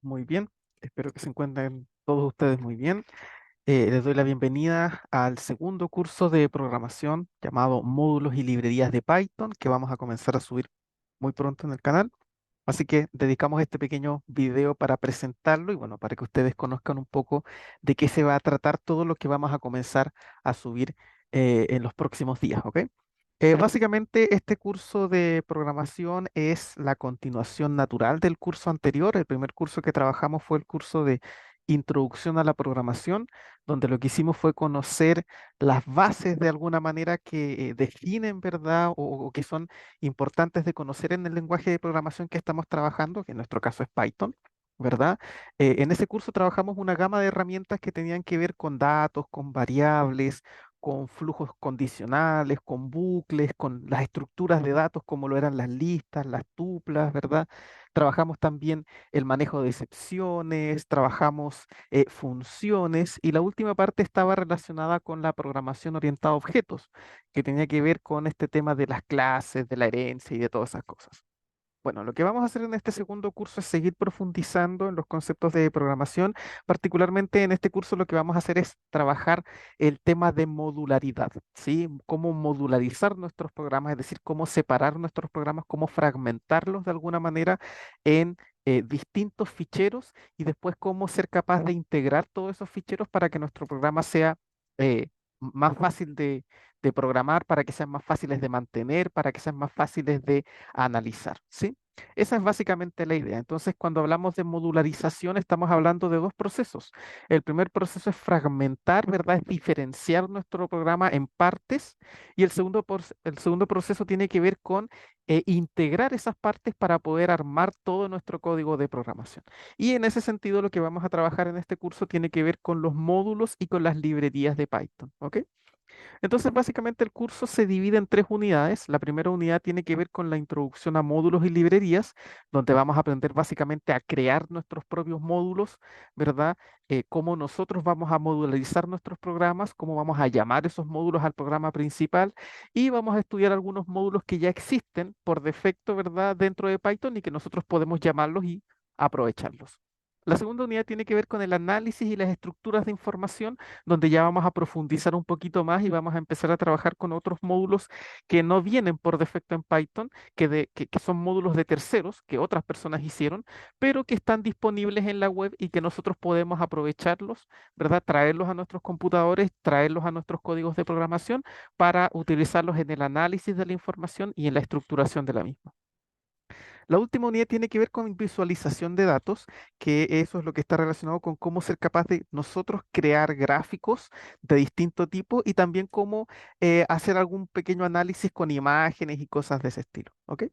Muy bien, espero que se encuentren todos ustedes muy bien. Les doy la bienvenida al segundo curso de programación llamado Módulos y Librerías de Python que vamos a comenzar a subir muy pronto en el canal. Así que dedicamos este pequeño video para presentarlo y bueno, para que ustedes conozcan un poco de qué se va a tratar todo lo que vamos a comenzar a subir en los próximos días, ¿ok? Básicamente este curso de programación es la continuación natural del curso anterior. El primer curso que trabajamos fue el curso de Introducción a la Programación, donde lo que hicimos fue conocer las bases de alguna manera que definen, ¿verdad? O que son importantes de conocer en el lenguaje de programación que estamos trabajando, que en nuestro caso es Python, ¿verdad? En ese curso trabajamos una gama de herramientas que tenían que ver con datos, con variables, con flujos condicionales, con bucles, con las estructuras de datos como lo eran las listas, las tuplas, ¿verdad? Trabajamos también el manejo de excepciones, trabajamos funciones y la última parte estaba relacionada con la programación orientada a objetos, que tenía que ver con este tema de las clases, de la herencia y de todas esas cosas. Bueno, lo que vamos a hacer en este segundo curso es seguir profundizando en los conceptos de programación. Particularmente en este curso lo que vamos a hacer es trabajar el tema de modularidad, ¿sí? Cómo modularizar nuestros programas, es decir, cómo separar nuestros programas, cómo fragmentarlos de alguna manera en distintos ficheros y después cómo ser capaz de integrar todos esos ficheros para que nuestro programa sea más fácil de programar, para que sean más fáciles de mantener, para que sean más fáciles de a analizar, ¿sí? Esa es básicamente la idea. Entonces, cuando hablamos de modularización, estamos hablando de dos procesos. El primer proceso es fragmentar, ¿verdad? Es diferenciar nuestro programa en partes y el segundo proceso tiene que ver con integrar esas partes para poder armar todo nuestro código de programación. Y en ese sentido, lo que vamos a trabajar en este curso tiene que ver con los módulos y con las librerías de Python, ¿ok? Entonces, básicamente el curso se divide en tres unidades. La primera unidad tiene que ver con la introducción a módulos y librerías, donde vamos a aprender básicamente a crear nuestros propios módulos, ¿verdad? Cómo nosotros vamos a modularizar nuestros programas, cómo vamos a llamar esos módulos al programa principal y vamos a estudiar algunos módulos que ya existen por defecto, ¿verdad? Dentro de Python y que nosotros podemos llamarlos y aprovecharlos. La segunda unidad tiene que ver con el análisis y las estructuras de información donde ya vamos a profundizar un poquito más y vamos a empezar a trabajar con otros módulos que no vienen por defecto en Python, que son módulos de terceros que otras personas hicieron, pero que están disponibles en la web y que nosotros podemos aprovecharlos, ¿verdad? Traerlos a nuestros computadores, traerlos a nuestros códigos de programación para utilizarlos en el análisis de la información y en la estructuración de la misma. La última unidad tiene que ver con visualización de datos, que eso es lo que está relacionado con cómo ser capaz de nosotros crear gráficos de distinto tipo y también cómo hacer algún pequeño análisis con imágenes y cosas de ese estilo. ¿Ok?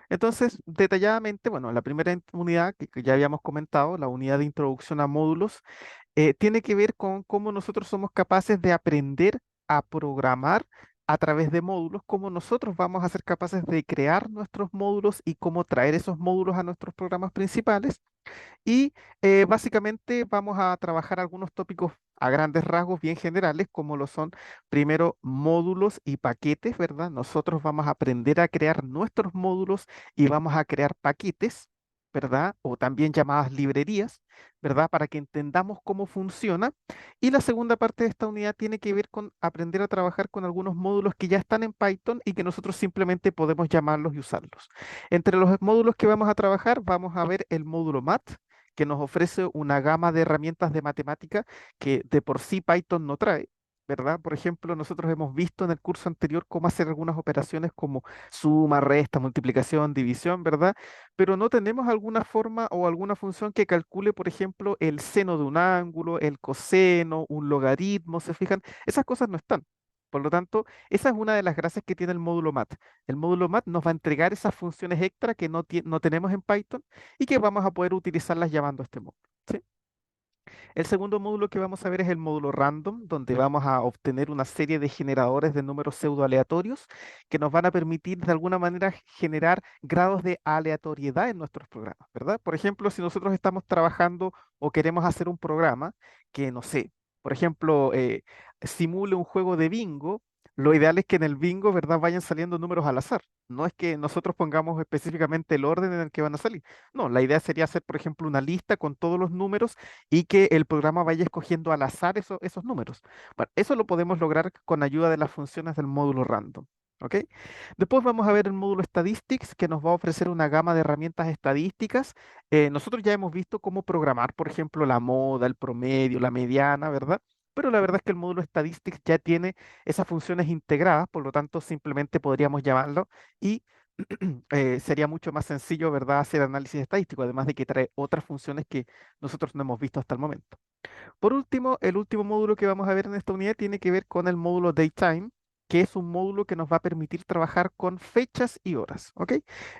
Entonces, detalladamente, bueno, la primera unidad que ya habíamos comentado, la unidad de introducción a módulos, tiene que ver con cómo nosotros somos capaces de aprender a programar a través de módulos, cómo nosotros vamos a ser capaces de crear nuestros módulos y cómo traer esos módulos a nuestros programas principales. Y básicamente vamos a trabajar algunos tópicos a grandes rasgos bien generales, como lo son primero módulos y paquetes, ¿verdad? Nosotros vamos a aprender a crear nuestros módulos y vamos a crear paquetes, ¿verdad? O también llamadas librerías, ¿verdad? Para que entendamos cómo funciona. Y la segunda parte de esta unidad tiene que ver con aprender a trabajar con algunos módulos que ya están en Python y que nosotros simplemente podemos llamarlos y usarlos. Entre los módulos que vamos a trabajar, vamos a ver el módulo Math, que nos ofrece una gama de herramientas de matemática que de por sí Python no trae, ¿verdad? Por ejemplo, nosotros hemos visto en el curso anterior cómo hacer algunas operaciones como suma, resta, multiplicación, división, ¿verdad? Pero no tenemos alguna forma o alguna función que calcule, por ejemplo, el seno de un ángulo, el coseno, un logaritmo, ¿se fijan? Esas cosas no están. Por lo tanto, esa es una de las gracias que tiene el módulo Math. El módulo Math nos va a entregar esas funciones extra que no tenemos en Python y que vamos a poder utilizarlas llamando a este módulo. ¿Sí? El segundo módulo que vamos a ver es el módulo random, donde vamos a obtener una serie de generadores de números pseudo aleatorios que nos van a permitir de alguna manera generar grados de aleatoriedad en nuestros programas, ¿verdad? Por ejemplo, si nosotros estamos trabajando o queremos hacer un programa que, no sé, por ejemplo, simule un juego de bingo, lo ideal es que en el bingo, ¿verdad?, vayan saliendo números al azar. No es que nosotros pongamos específicamente el orden en el que van a salir. No, la idea sería hacer, por ejemplo, una lista con todos los números y que el programa vaya escogiendo al azar esos números. Bueno, eso lo podemos lograr con ayuda de las funciones del módulo random. ¿Ok? Después vamos a ver el módulo Statistics, que nos va a ofrecer una gama de herramientas estadísticas. Nosotros ya hemos visto cómo programar, por ejemplo, la moda, el promedio, la mediana, ¿verdad? Pero la verdad es que el módulo Statistics ya tiene esas funciones integradas, por lo tanto simplemente podríamos llamarlo y sería mucho más sencillo, ¿verdad?, hacer análisis estadístico, además de que trae otras funciones que nosotros no hemos visto hasta el momento. Por último, el último módulo que vamos a ver en esta unidad tiene que ver con el módulo Daytime, que es un módulo que nos va a permitir trabajar con fechas y horas, ¿ok?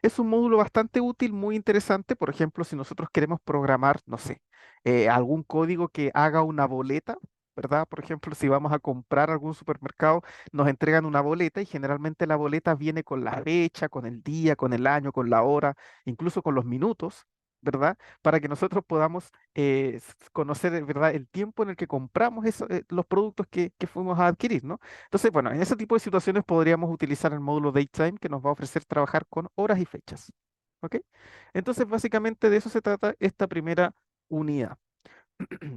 Es un módulo bastante útil, muy interesante. Por ejemplo, si nosotros queremos programar, no sé, algún código que haga una boleta, ¿verdad? Por ejemplo, si vamos a comprar algún supermercado, nos entregan una boleta y generalmente la boleta viene con la fecha, con el día, con el año, con la hora, incluso con los minutos, ¿verdad? Para que nosotros podamos conocer, ¿verdad?, el tiempo en el que compramos los productos que fuimos a adquirir, ¿no? Entonces, bueno, en ese tipo de situaciones podríamos utilizar el módulo Datetime que nos va a ofrecer trabajar con horas y fechas, ¿ok? Entonces, básicamente de eso se trata esta primera unidad.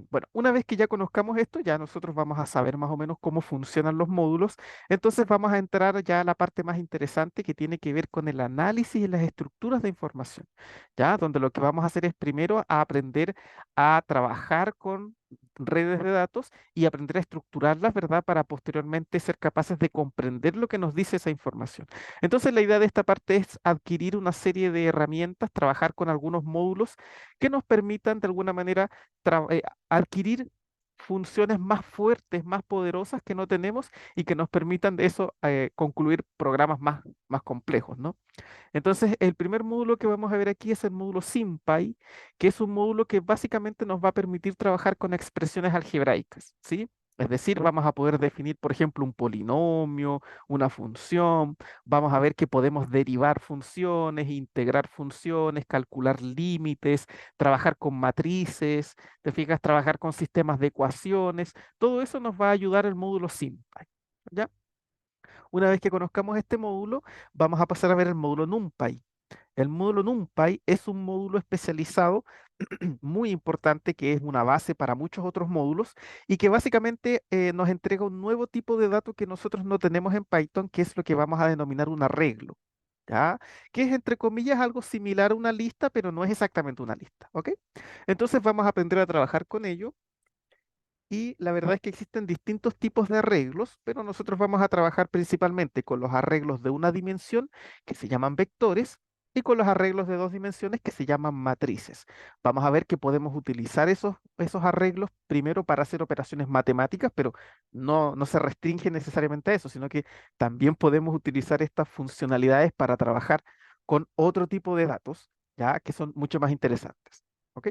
Bueno, una vez que ya conozcamos esto, ya nosotros vamos a saber más o menos cómo funcionan los módulos. Entonces vamos a entrar ya a la parte más interesante que tiene que ver con el análisis y las estructuras de información, ¿ya? Donde lo que vamos a hacer es primero a aprender a trabajar con redes de datos y aprender a estructurarlas, ¿verdad? Para posteriormente ser capaces de comprender lo que nos dice esa información. Entonces la idea de esta parte es adquirir una serie de herramientas, trabajar con algunos módulos que nos permitan de alguna manera adquirir funciones más fuertes, más poderosas que no tenemos y que nos permitan de eso concluir programas más complejos, ¿no? Entonces, el primer módulo que vamos a ver aquí es el módulo SymPy, que es un módulo que básicamente nos va a permitir trabajar con expresiones algebraicas, ¿sí? Es decir, vamos a poder definir, por ejemplo, un polinomio, una función, vamos a ver que podemos derivar funciones, integrar funciones, calcular límites, trabajar con matrices, te fijas, trabajar con sistemas de ecuaciones, todo eso nos va a ayudar el módulo SymPy, ¿ya? Una vez que conozcamos este módulo, vamos a pasar a ver el módulo NumPy. El módulo NumPy es un módulo especializado muy importante que es una base para muchos otros módulos y que básicamente nos entrega un nuevo tipo de dato que nosotros no tenemos en Python, que es lo que vamos a denominar un arreglo, ¿ya? Que es entre comillas algo similar a una lista, pero no es exactamente una lista, ¿ok? Entonces vamos a aprender a trabajar con ello y la verdad es que existen distintos tipos de arreglos, pero nosotros vamos a trabajar principalmente con los arreglos de una dimensión que se llaman vectores y con los arreglos de dos dimensiones que se llaman matrices. Vamos a ver que podemos utilizar esos arreglos primero para hacer operaciones matemáticas, pero no se restringe necesariamente a eso, sino que también podemos utilizar estas funcionalidades para trabajar con otro tipo de datos, ya que son mucho más interesantes. ¿Ok?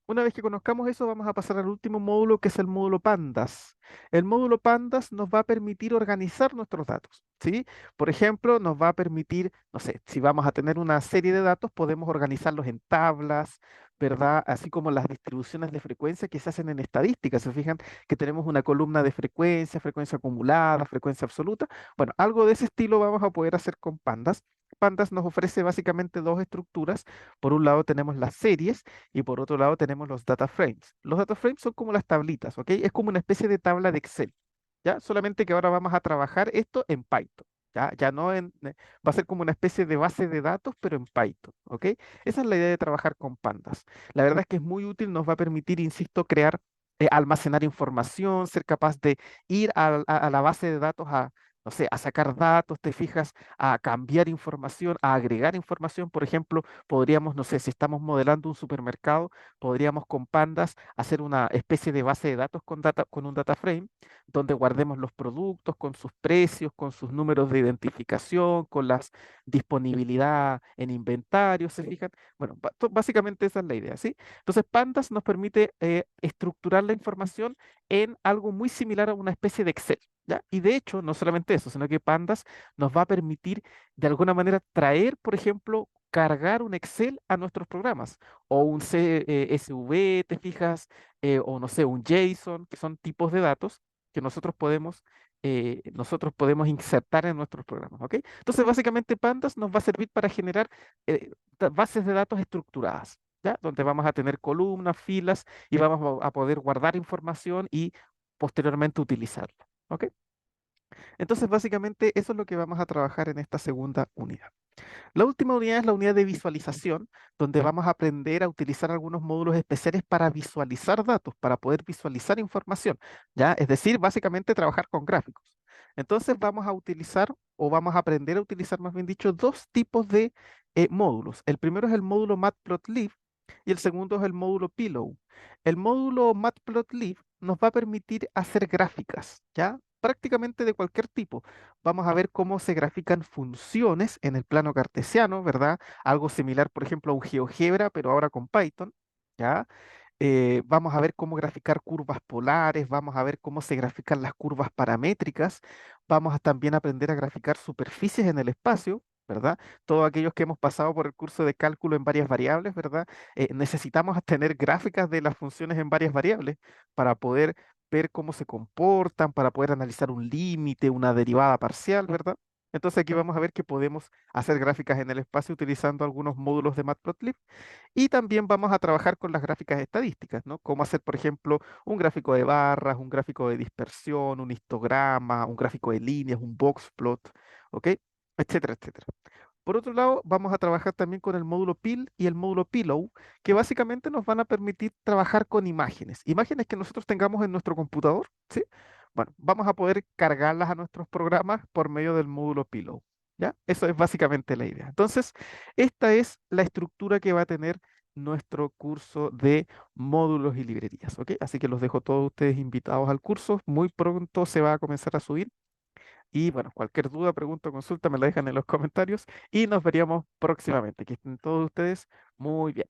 Una vez que conozcamos eso, vamos a pasar al último módulo, que es el módulo Pandas. El módulo Pandas nos va a permitir organizar nuestros datos, ¿sí? Por ejemplo, nos va a permitir, no sé, si vamos a tener una serie de datos, podemos organizarlos en tablas, ¿verdad? Así como las distribuciones de frecuencia que se hacen en estadística. Se fijan que tenemos una columna de frecuencia, frecuencia acumulada, frecuencia absoluta. Bueno, algo de ese estilo vamos a poder hacer con Pandas. Pandas nos ofrece básicamente dos estructuras. Por un lado tenemos las series y por otro lado tenemos los data frames. Los data frames son como las tablitas, ¿ok? Es como una especie de tabla de Excel, ¿ya? Solamente que ahora vamos a trabajar esto en Python, ¿ya? Ya no va a ser como una especie de base de datos, pero en Python, ¿ok? Esa es la idea de trabajar con pandas. La verdad es que es muy útil, nos va a permitir, insisto, crear, almacenar información, ser capaz de ir a la base de datos a... No sé, a sacar datos, te fijas, a cambiar información, a agregar información. Por ejemplo, podríamos, no sé, si estamos modelando un supermercado, podríamos con Pandas hacer una especie de base de datos con un data frame, donde guardemos los productos con sus precios, con sus números de identificación, con las disponibilidad en inventario, ¿se fijan? Bueno, básicamente esa es la idea, ¿sí? Entonces, Pandas nos permite estructurar la información en algo muy similar a una especie de Excel, ¿ya? Y de hecho, no solamente eso, sino que Pandas nos va a permitir de alguna manera traer, por ejemplo, cargar un Excel a nuestros programas o un CSV, te fijas, o no sé, un JSON, que son tipos de datos que nosotros podemos nosotros podemos insertar en nuestros programas, ¿ok? Entonces, básicamente, Pandas nos va a servir para generar bases de datos estructuradas, ¿ya? Donde vamos a tener columnas, filas y vamos a poder guardar información y posteriormente utilizarla, ¿ok? Entonces, básicamente, eso es lo que vamos a trabajar en esta segunda unidad. La última unidad es la unidad de visualización, donde vamos a aprender a utilizar algunos módulos especiales para visualizar datos, para poder visualizar información, ¿ya? Es decir, básicamente trabajar con gráficos. Entonces vamos a utilizar o vamos a aprender a utilizar, más bien dicho, dos tipos de módulos. El primero es el módulo Matplotlib y el segundo es el módulo Pillow. El módulo Matplotlib nos va a permitir hacer gráficas, ¿ya? Prácticamente de cualquier tipo. Vamos a ver cómo se grafican funciones en el plano cartesiano, ¿verdad? Algo similar, por ejemplo, a un GeoGebra, pero ahora con Python, ¿ya? Vamos a ver cómo graficar curvas polares, vamos a ver cómo se grafican las curvas paramétricas, vamos a también aprender a graficar superficies en el espacio, ¿verdad? Todos aquellos que hemos pasado por el curso de cálculo en varias variables, ¿verdad? Necesitamos tener gráficas de las funciones en varias variables para poder ver cómo se comportan, para poder analizar un límite, una derivada parcial, ¿verdad? Entonces aquí vamos a ver que podemos hacer gráficas en el espacio utilizando algunos módulos de Matplotlib y también vamos a trabajar con las gráficas estadísticas, ¿no? Cómo hacer, por ejemplo, un gráfico de barras, un gráfico de dispersión, un histograma, un gráfico de líneas, un box plot, ¿ok? Etcétera, etcétera. Por otro lado, vamos a trabajar también con el módulo PIL y el módulo Pillow, que básicamente nos van a permitir trabajar con imágenes, imágenes que nosotros tengamos en nuestro computador, ¿sí? Bueno, vamos a poder cargarlas a nuestros programas por medio del módulo Pillow, ¿ya? Eso es básicamente la idea. Entonces, esta es la estructura que va a tener nuestro curso de módulos y librerías, ¿ok? Así que los dejo todos ustedes invitados al curso. Muy pronto se va a comenzar a subir. Y bueno, cualquier duda, pregunta o consulta me la dejan en los comentarios y nos veríamos próximamente. Que estén todos ustedes muy bien.